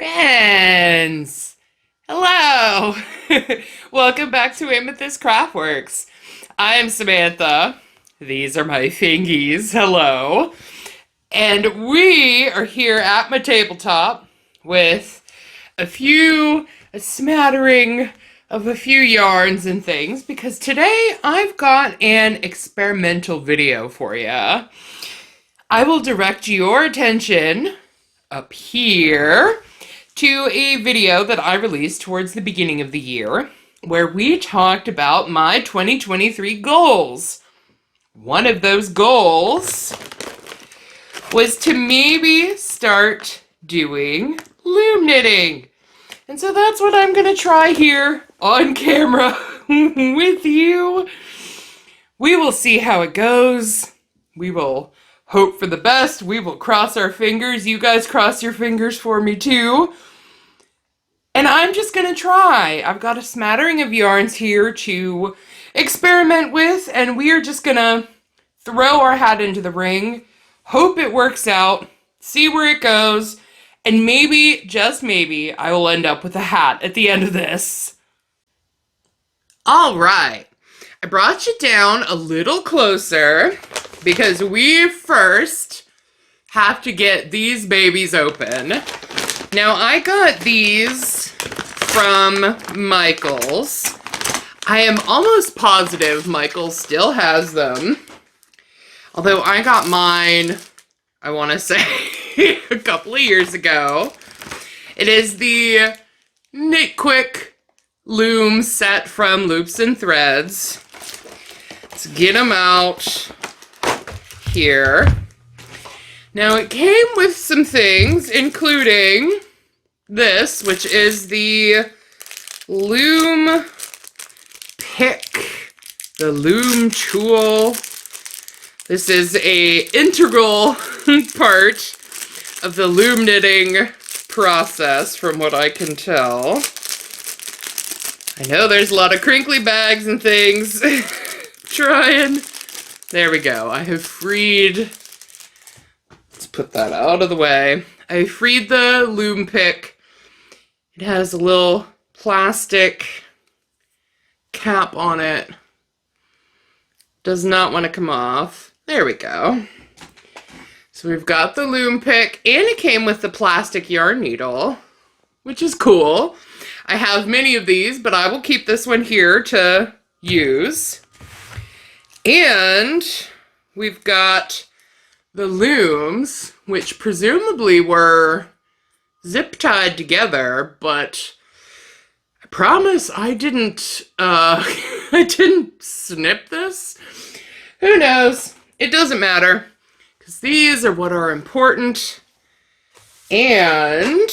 Friends! Hello! Welcome back to Amethyst Craftworks. I'm Samantha. These are my fingies. Hello. And we are here at my tabletop with a smattering of a few yarns and things, because today I've got an experimental video for you. I will direct your attention up here to a video that I released towards the beginning of the year where we talked about my 2023 goals. One of those goals was to maybe start doing loom knitting. And so that's what I'm going to try here on camera with you. We will see how it goes. We will hope for the best. We will cross our fingers. You guys cross your fingers for me too. And I'm just going to try. I've got a smattering of yarns here to experiment with, and we are just going to throw our hat into the ring, hope it works out, see where it goes, and maybe, just maybe, I will end up with a hat at the end of this. All right. I brought you down a little closer because we first have to get these babies open. Now, I got these from Michael's. I am almost positive Michael still has them. Although I got mine, I want to say, a couple of years ago. It is the Knit Quick Loom set from Loops and Threads. Let's get them out here. Now, it came with some things, including this, which is the Loom pick, the Loom tool. This is an integral part of the loom knitting process, from what I can tell. I know there's a lot of crinkly bags and things. Trying. There we go. I have freed. Let's put that out of the way. I freed the loom pick. It has a little plastic cap on it. Does not want to come off. There we go. So we've got the loom pick, and it came with the plastic yarn needle, which is cool. I have many of these, but I will keep this one here to use. And we've got the looms, which presumably were zip tied together, but I promise I didn't I didn't snip this. Who knows? It doesn't matter, because these are what are important. And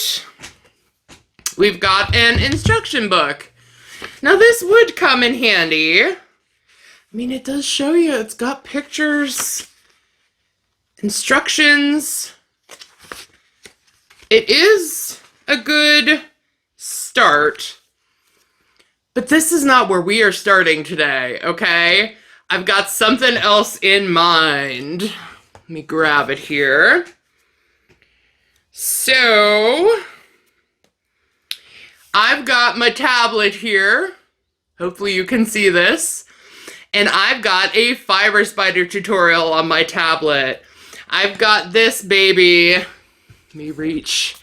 we've got an instruction book. Now, this would come in handy. I mean, it does show you. It's got pictures, instructions. It is a good start. But this is not where we are starting today, okay? I've got something else in mind. Let me grab it here. So, I've got my tablet here. Hopefully you can see this. And I've got a fiber spider tutorial on my tablet. I've got this baby. Let me reach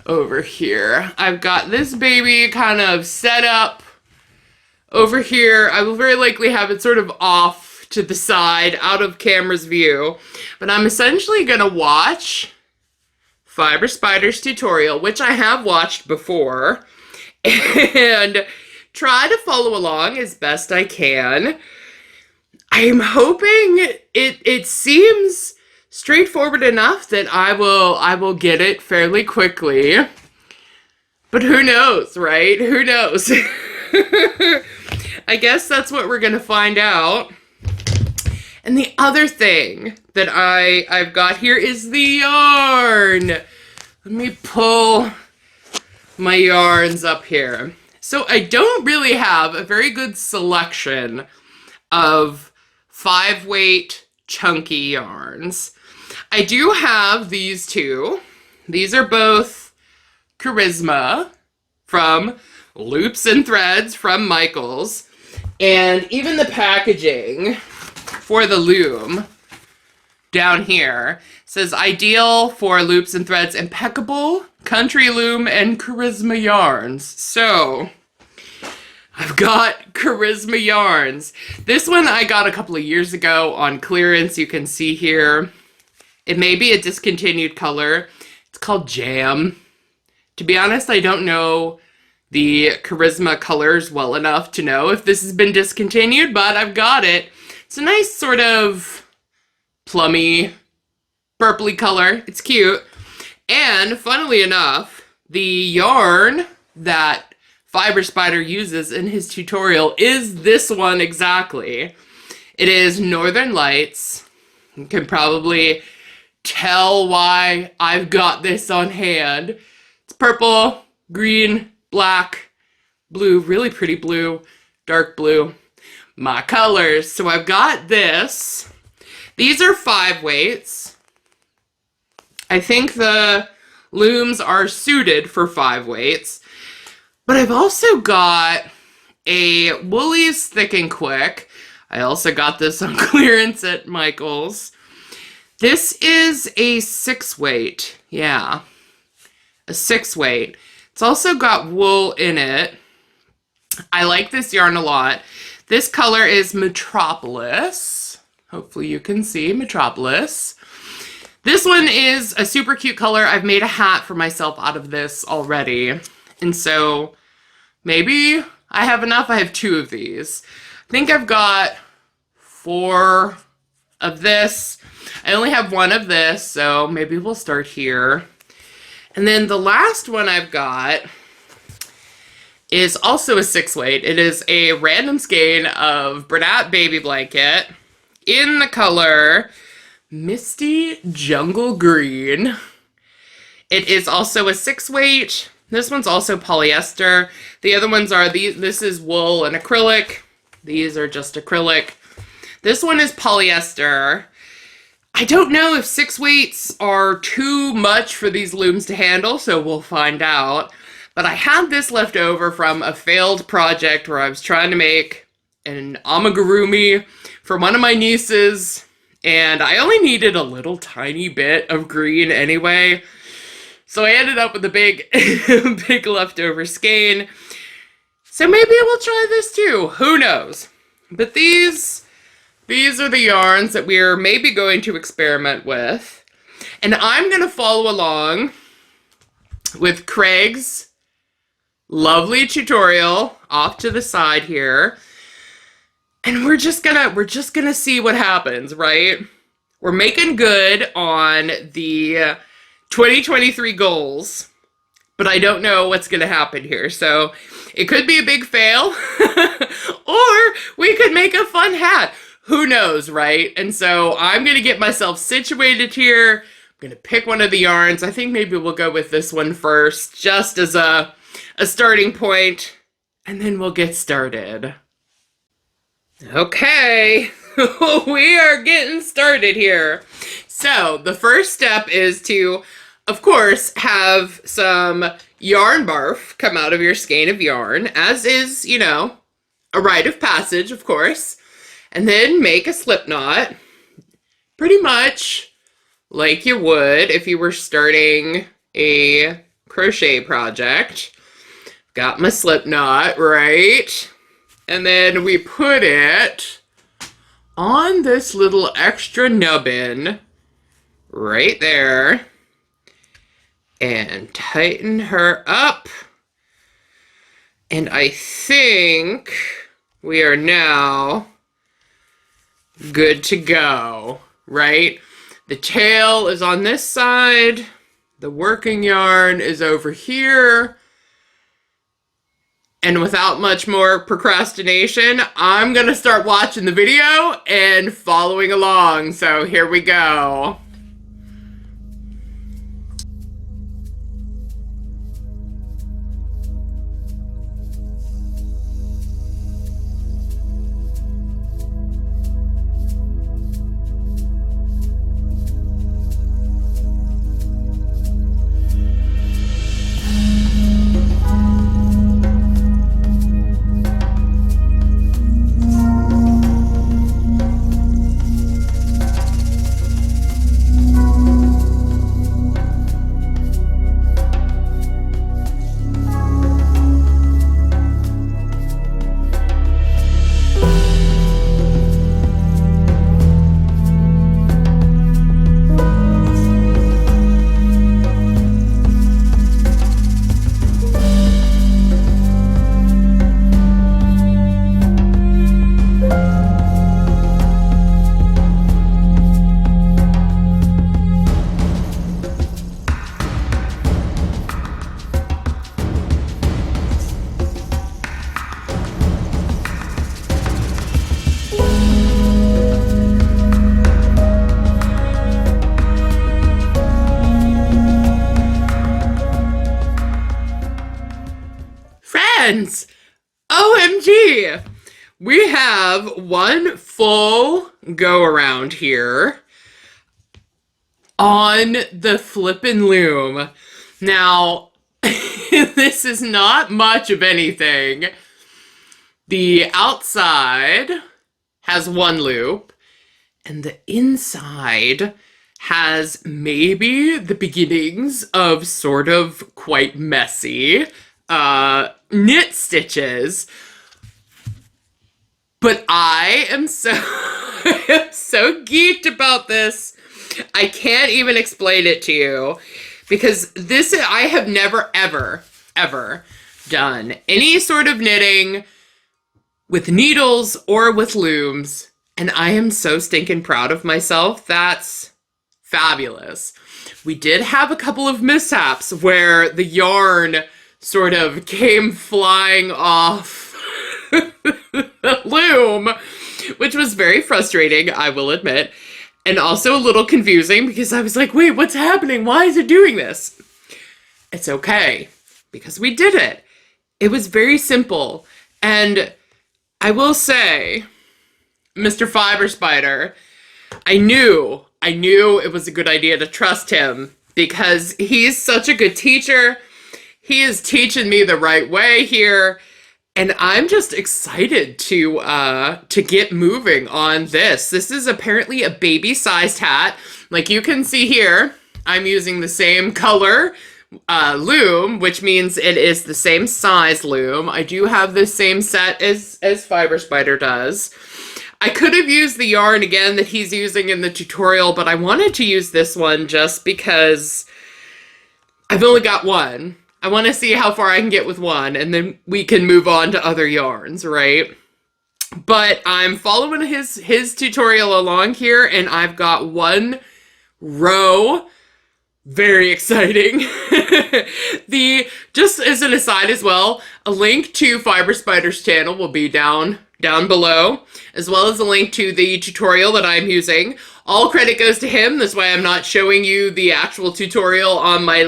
over here. I've got this baby kind of set up over here. I will very likely have it sort of off to the side, out of camera's view. But I'm essentially going to watch Fiber Spider's tutorial, which I have watched before, and try to follow along as best I can. I'm hoping it seems straightforward enough that I will get it fairly quickly. But who knows, right? Who knows? I guess that's what we're gonna find out. And the other thing that I've got here is the yarn. Let me pull my yarns up here. So I don't really have a very good selection of 5-weight chunky yarns. I do have these two. These are both Charisma from Loops and Threads from Michaels. And even the packaging for the loom down here says ideal for loops and threads, impeccable, country loom, and charisma yarns. So I've got charisma yarns. This one I got a couple of years ago on clearance. You can see here. It may be a discontinued color. It's called Jam. To be honest, I don't know the charisma colors well enough to know if this has been discontinued, but I've got it. It's a nice sort of plummy, purpley color. It's cute. And funnily enough, the yarn that Fiber Spider uses in his tutorial is this one exactly. It is Northern Lights. You can probably tell why I've got this on hand. It's purple, green, black, blue, really pretty blue, dark blue. My colors. So I've got this. These are 5 weights. I think the looms are suited for 5 weights. But I've also got a Woolies Thick and Quick. I also got this on clearance at Michaels. This is a 6 weight. Yeah, a 6 weight. It's also got wool in it. I like this yarn a lot. This color is Metropolis. Hopefully you can see Metropolis. This one is a super cute color. I've made a hat for myself out of this already. And so maybe I have enough. I have 2 of these. I think I've got 4 of this. I only have 1 of this, so maybe we'll start here. And then the last one I've got is also a 6 weight. It is a random skein of Bernat Baby Blanket in the color Misty Jungle Green. It is also a 6 weight. This one's also polyester. The other ones are these. This is wool and acrylic. These are just acrylic. This one is polyester. I don't know if 6 weights are too much for these looms to handle, so we'll find out. But I had this left over from a failed project where I was trying to make an amigurumi for one of my nieces, and I only needed a little tiny bit of green anyway. So I ended up with a big, big leftover skein. So maybe we'll try this too. Who knows? But these are the yarns that we're maybe going to experiment with. And I'm going to follow along with Craig's lovely tutorial off to the side here. And we're just gonna see what happens, right? We're making good on the 2023 goals, but I don't know what's gonna happen here. So it could be a big fail, or we could make a fun hat. Who knows, right? And so I'm gonna get myself situated here. I'm gonna pick one of the yarns. I think maybe we'll go with this one first, just as a starting point, and then we'll get started. Okay, we are getting started here. So the first step is to, of course, have some yarn barf come out of your skein of yarn, as is, you know, a rite of passage, of course. And then make a slip knot, pretty much like you would if you were starting a crochet project. Got my slip knot, right? And then we put it on this little extra nubbin right there and tighten her up. And I think we are now good to go, right? The tail is on this side. The working yarn is over here. And without much more procrastination, I'm going to start watching the video and following along. So here we go. friends, OMG, we have one full go around here on the flippin' loom. Now, this is not much of anything. The outside has one loop, and the inside has maybe the beginnings of sort of quite messy knit stitches. But I am so so geeked about this. I can't even explain it to you, because I have never ever done any sort of knitting with needles or with looms, and I am so stinking proud of myself. That's fabulous. We did have a couple of mishaps where the yarn sort of came flying off the loom, which was very frustrating, I will admit, and also a little confusing because I was like, wait, what's happening? Why is it doing this? It's okay, because we did it. It was very simple, and I will say, Mr. Fiber Spider, I knew it was a good idea to trust him because he's such a good teacher. He is teaching me the right way here, and I'm just excited to get moving on this. This is apparently a baby-sized hat. Like you can see here, I'm using the same color loom, which means it is the same size loom. I do have the same set as Fiber Spider does. I could have used the yarn again that he's using in the tutorial, but I wanted to use this one just because I've only got one. I want to see how far I can get with one, and then we can move on to other yarns, right? But I'm following his tutorial along here, and I've got one row. Very exciting. Just as an aside as well, a link to Fiber Spider's channel will be down below, as well as a link to the tutorial that I'm using. All credit goes to him. That's why I'm not showing you the actual tutorial on my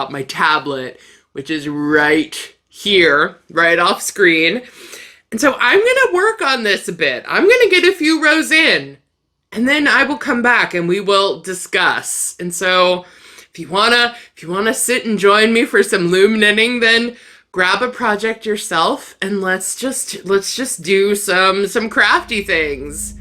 my tablet, which is right here, right off screen. And so I'm gonna work on this a bit. I'm gonna get a few rows in, and then I will come back and we will discuss. And so if you wanna sit and join me for some loom knitting, then grab a project yourself and let's just do some crafty things.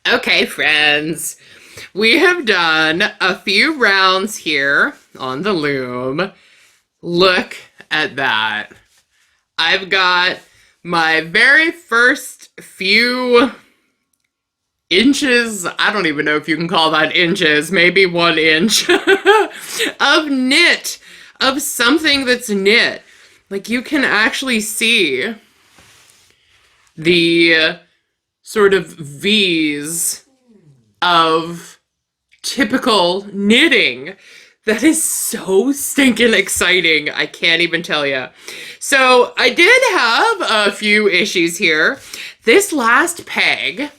Okay, friends, we have done a few rounds here on the loom. Look at that. I've got my very first few inches, I don't even know if you can call that inches, maybe 1 inch of knit, of something that's knit. Like you can actually see the sort of V's of typical knitting. That is so stinking exciting. I can't even tell you. So I did have a few issues here. This last peg,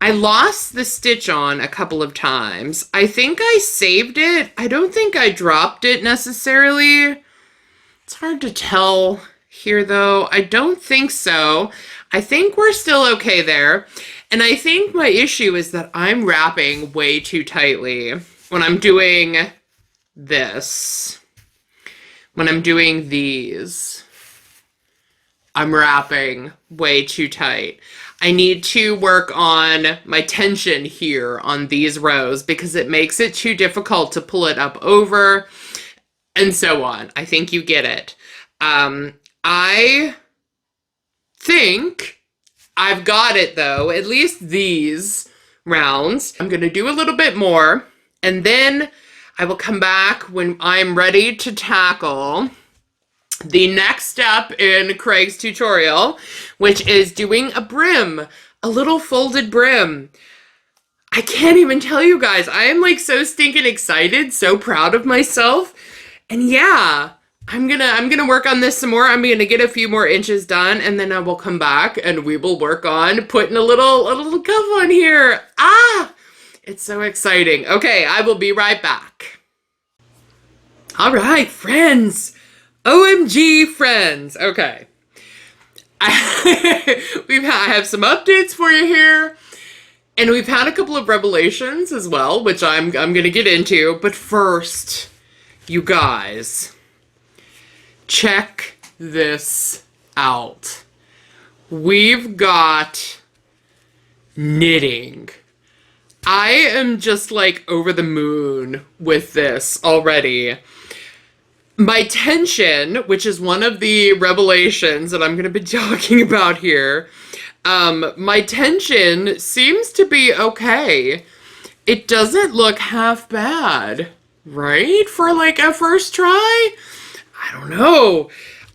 I lost the stitch on a couple of times. I think I saved it. I don't think I dropped it necessarily. It's hard to tell here though. I don't think so. I think we're still okay there. And I think my issue is that I'm wrapping way too tightly when I'm doing this. When I'm doing these, I'm wrapping way too tight. I need to work on my tension here on these rows because it makes it too difficult to pull it up over and so on. I think you get it. I think I've got it though, at least these rounds. I'm going to do a little bit more and then I will come back when I'm ready to tackle the next step in Craig's tutorial, which is doing a brim, a little folded brim. I can't even tell you guys, I am like so stinking excited, so proud of myself. And yeah, I'm gonna work on this some more. I'm gonna get a few more inches done and then I will come back and we will work on putting a little cuff on here. Ah, it's so exciting. Okay, I will be right back. All right, friends. OMG, friends. Okay. I have some updates for you here. And we've had a couple of revelations as well, which I'm going to get into. But first, you guys, check this out. We've got knitting. I am just like over the moon with this already. My tension, which is one of the revelations that I'm going to be talking about here, my tension seems to be okay. It doesn't look half bad, right? For like a first try? I don't know.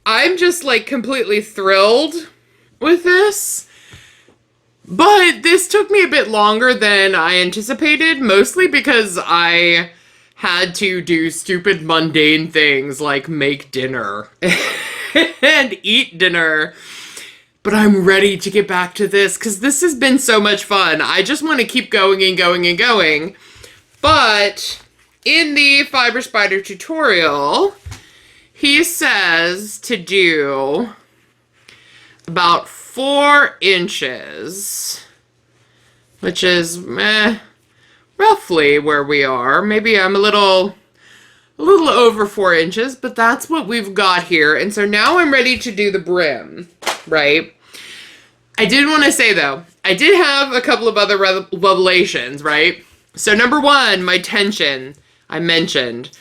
I'm just like completely thrilled with this. But this took me a bit longer than I anticipated, mostly because I had to do stupid mundane things like make dinner and eat dinner. But I'm ready to get back to this because this has been so much fun. I just want to keep going and going and going. But in the Fiber Spider tutorial, he says to do about 4 inches, which is roughly where we are. Maybe I'm a little over 4 inches, but that's what we've got here. And so now I'm ready to do the brim, right? I did want to say though, I did have a couple of other revelations, right? So number one, my tension, I mentioned.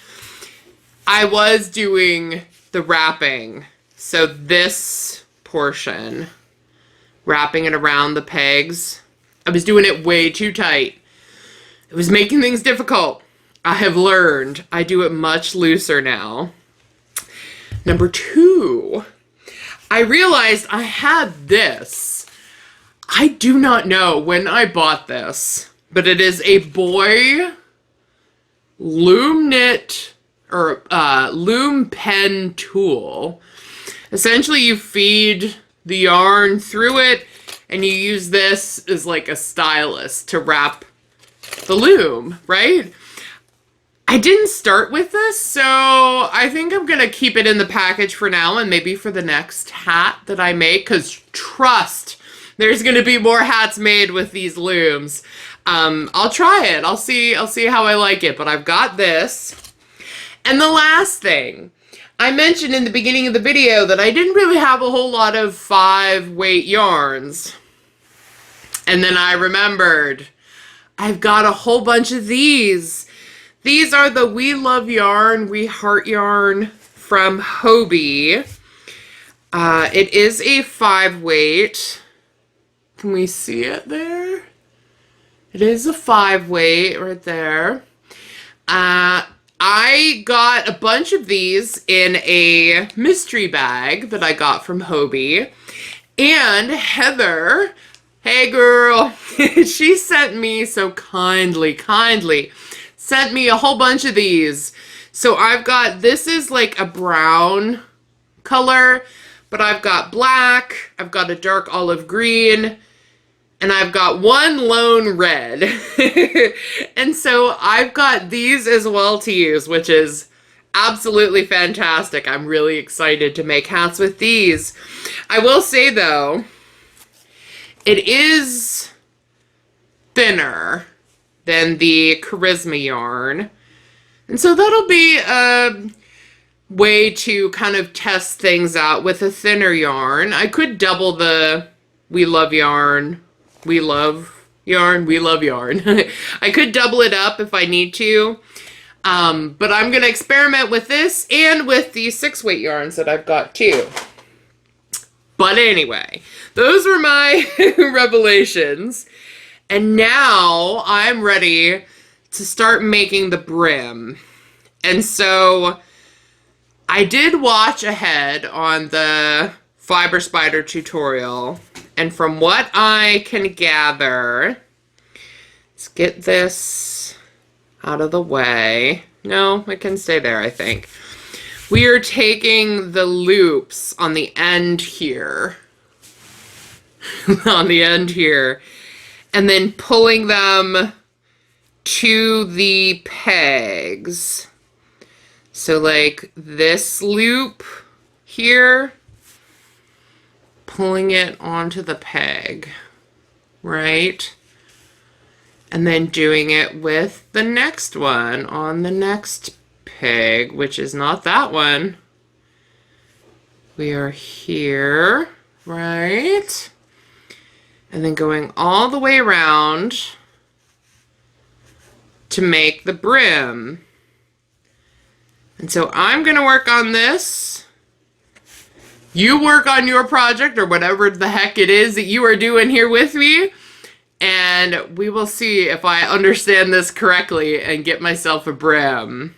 I was doing the wrapping. So this portion, wrapping it around the pegs, I was doing it way too tight. It was making things difficult. I have learned. I do it much looser now. Number two, I realized I had this. I do not know when I bought this, but it is a boy loom knit or loom pen tool. Essentially, you feed the yarn through it and you use this as like a stylus to wrap the loom, right? I didn't start with this, so I think I'm gonna keep it in the package for now and maybe for the next hat that I make, because trust, there's gonna be more hats made with these looms. I'll try it. I'll see how I like it, but I've got this. And the last thing, I mentioned in the beginning of the video that I didn't really have a whole lot of 5-weight yarns. And then I remembered, I've got a whole bunch of these. These are the We Love Yarn, We Heart Yarn from Hobie. It is a 5-weight. Can we see it there? It is a 5-weight right there. I got a bunch of these in a mystery bag that I got from Hobie. And Heather, hey girl, she sent me so kindly sent me a whole bunch of these. So I've got, this is like a brown color, but I've got black, I've got a dark olive green, and I've got one lone red. And so I've got these as well to use, which is absolutely fantastic. I'm really excited to make hats with these. I will say though, it is thinner than the Charisma yarn. And so that'll be a way to kind of test things out with a thinner yarn. I could double the We Love Yarn. We love yarn. We love yarn. I could double it up if I need to. But I'm going to experiment with this and with the 6-weight yarns that I've got too. But anyway, those were my revelations. And now I'm ready to start making the brim. And so I did watch ahead on the Fiber Spider tutorial. And from what I can gather, let's get this out of the way. No, it can stay there, I think. We are taking the loops on the end here. On the end here. And then pulling them to the pegs. So like this loop here, pulling it onto the peg, right? And then doing it with the next one on the next peg, which is not that one. We are here, right? And then going all the way around to make the brim. And so I'm going to work on this. You work on your project or whatever the heck it is that you are doing here with me. And we will see if I understand this correctly and get myself a brim.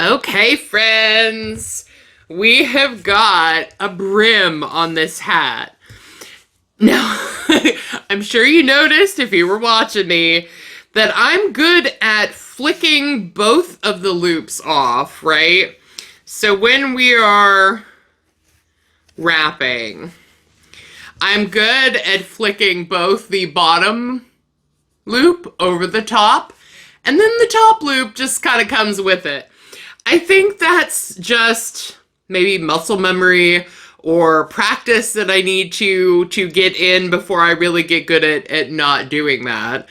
Okay, friends, we have got a brim on this hat. Now, I'm sure you noticed if you were watching me that I'm good at flicking both of the loops off, right? So when we are wrapping, I'm good at flicking both the bottom loop over the top, and then the top loop just kind of comes with it. I think that's just maybe muscle memory or practice that I need to get in before I really get good at not doing that.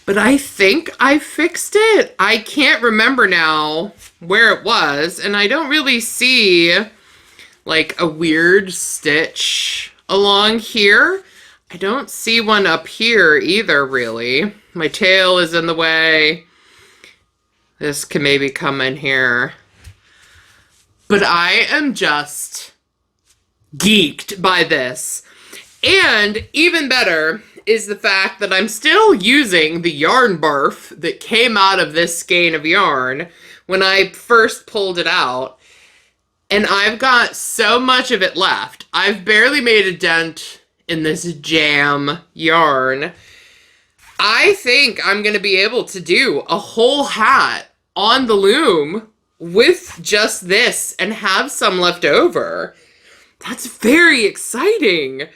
But I think I fixed it. I can't remember now where it was, and I don't really see like a weird stitch along here. I don't see one up here either, really. My tail is in the way. This can maybe come in here. But I am just geeked by this. And even better is the fact that I'm still using the yarn barf that came out of this skein of yarn when I first pulled it out. And I've got so much of it left. I've barely made a dent in this jam yarn. I think I'm going to be able to do a whole hat on the loom with just this and have some left over. That's very exciting.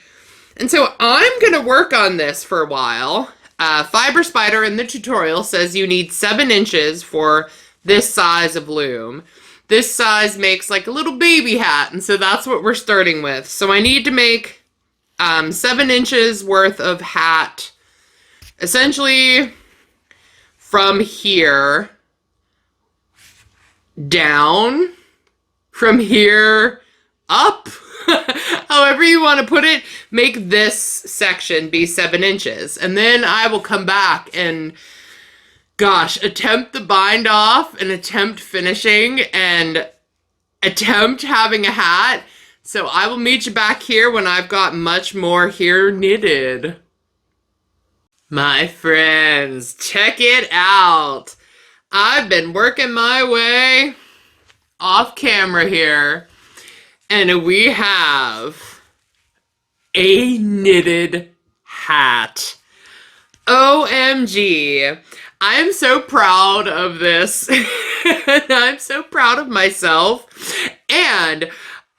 And so I'm going to work on this for a while. Fiber Spider in the tutorial says you need 7 inches for this size of loom. This size makes like a little baby hat, and so that's what we're starting with. So I need to make 7 inches worth of hat, essentially from here down, from here up, however you want to put it. Make this section be 7 inches, and then I will come back and attempt the bind off and attempt finishing and attempt having a hat. So I will meet you back here when I've got much more here knitted. My friends, check it out. I've been working my way off camera here, and we have a knitted hat. OMG. I'm so proud of this. I'm so proud of myself. And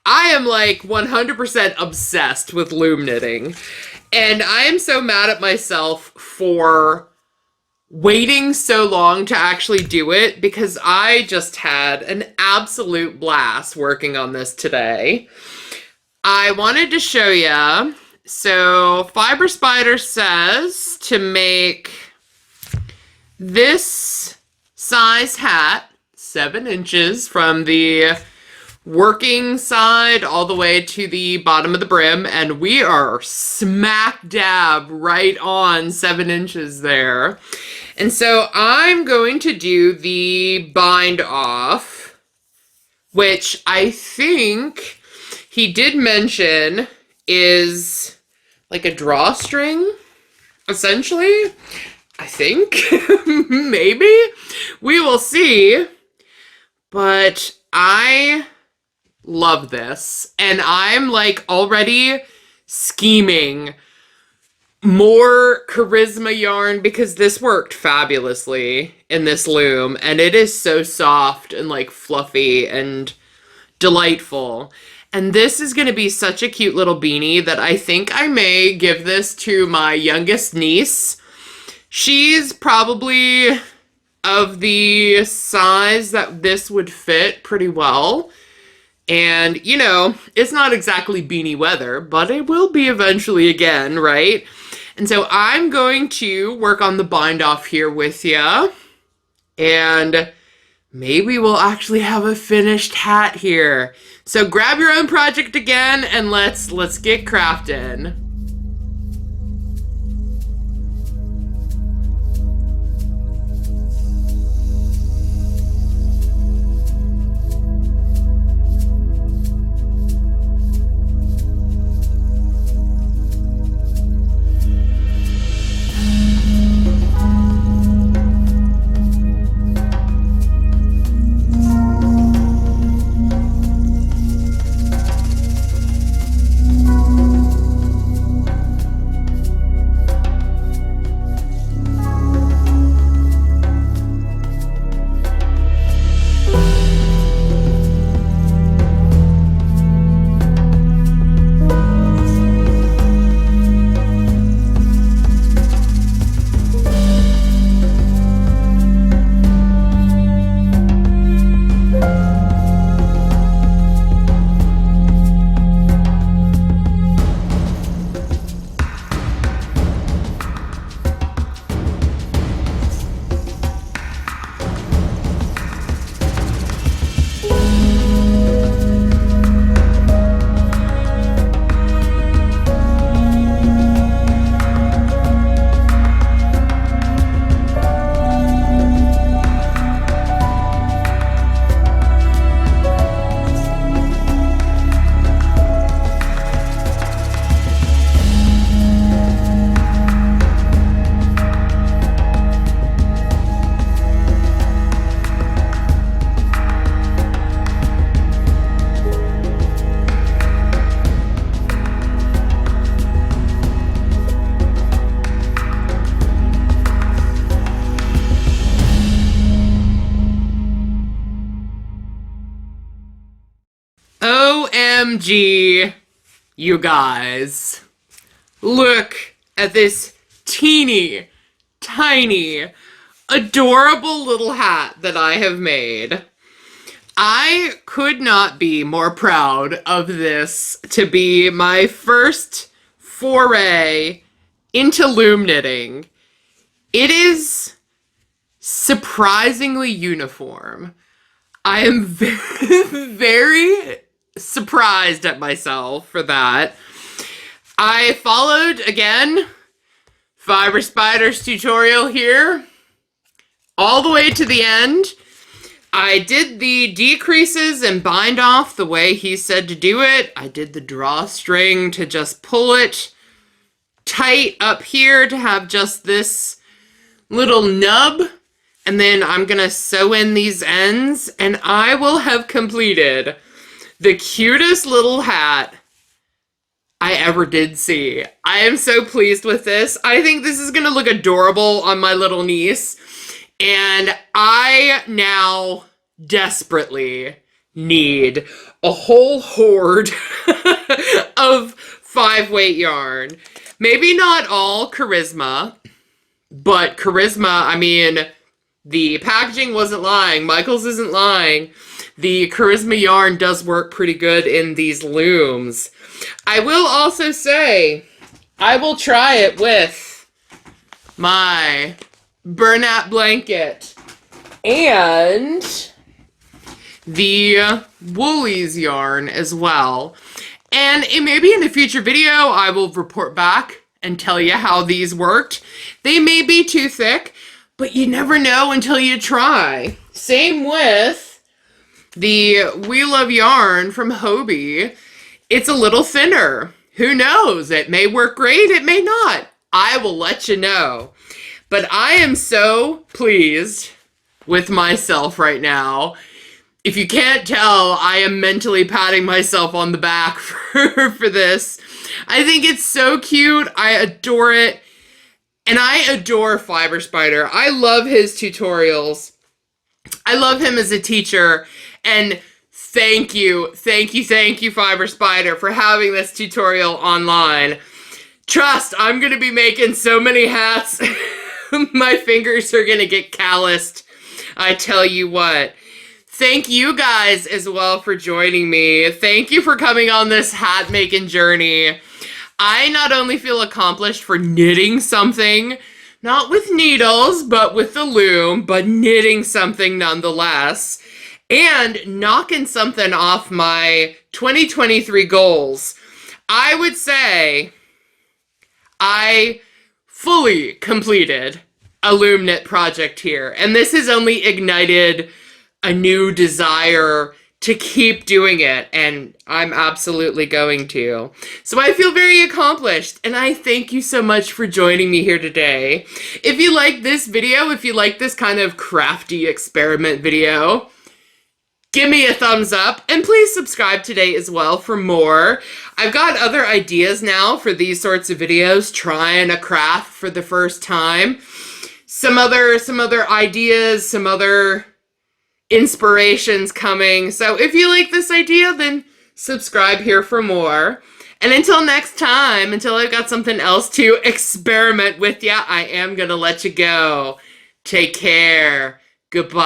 I am like 100% obsessed with loom knitting. And I am so mad at myself for waiting so long to actually do it, because I just had an absolute blast working on this today. I wanted to show you. So Fiber Spider says to make this size hat 7 inches from the working side all the way to the bottom of the brim, and we are smack dab right on 7 inches there. And so I'm going to do the bind off, which I think he did mention is like a drawstring, essentially. I think. Maybe. We will see. But I love this. And I'm like already scheming more charisma yarn, because this worked fabulously in this loom. And it is so soft and like fluffy and delightful. And this is going to be such a cute little beanie that I think I may give this to my youngest niece. She's probably of the size that this would fit pretty well. And, you know, it's not exactly beanie weather, but it will be eventually again, right? And so I'm going to work on the bind off here with you. And maybe we'll actually have a finished hat here. So grab your own project again and let's get crafting. OMG, you guys. Look at this teeny, tiny, adorable little hat that I have made. I could not be more proud of this to be my first foray into loom knitting. It is surprisingly uniform. I am very surprised at myself for that. I followed, again, Fiber Spider's tutorial here, all the way to the end. I did the decreases and bind off the way he said to do it. I did the drawstring to just pull it tight up here to have just this little nub. And then I'm gonna sew in these ends and I will have completed the cutest little hat I ever did see. I am so pleased with this. I think this is gonna look adorable on my little niece. And I now desperately need a whole hoard of 5-weight yarn. Maybe not all Charisma, but Charisma, I mean, the packaging wasn't lying. Michaels isn't lying. The Charisma yarn does work pretty good in these looms. I will also say, I will try it with my burlap blanket and the Woolies yarn as well. And maybe in a future video, I will report back and tell you how these worked. They may be too thick, but you never know until you try. Same with the We Love Yarn from Hobie. It's a little thinner. Who knows? It may work great, it may not. I will let you know. But I am so pleased with myself right now. If you can't tell, I am mentally patting myself on the back for this. I think it's so cute. I adore it. And I adore Fiber Spider. I love his tutorials. I love him as a teacher. And thank you, Fiber Spider, for having this tutorial online. Trust, I'm going to be making so many hats. My fingers are going to get calloused. I tell you what. Thank you guys as well for joining me. Thank you for coming on this hat making journey. I not only feel accomplished for knitting something, not with needles, but with the loom, but knitting something nonetheless, and knocking something off my 2023 goals. I would say I fully completed a loom knit project here, and this has only ignited a new desire to keep doing it, and I'm absolutely going to. So I feel very accomplished, and I thank you so much for joining me here today. If you like this video, if you like this kind of crafty experiment video, give me a thumbs up, and please subscribe today as well for more. I've got other ideas now for these sorts of videos, trying a craft for the first time. Some other ideas, some other inspirations coming. So if you like this idea, then subscribe here for more. And until next time, until I've got something else to experiment with ya, I am gonna let you go. Take care. Goodbye.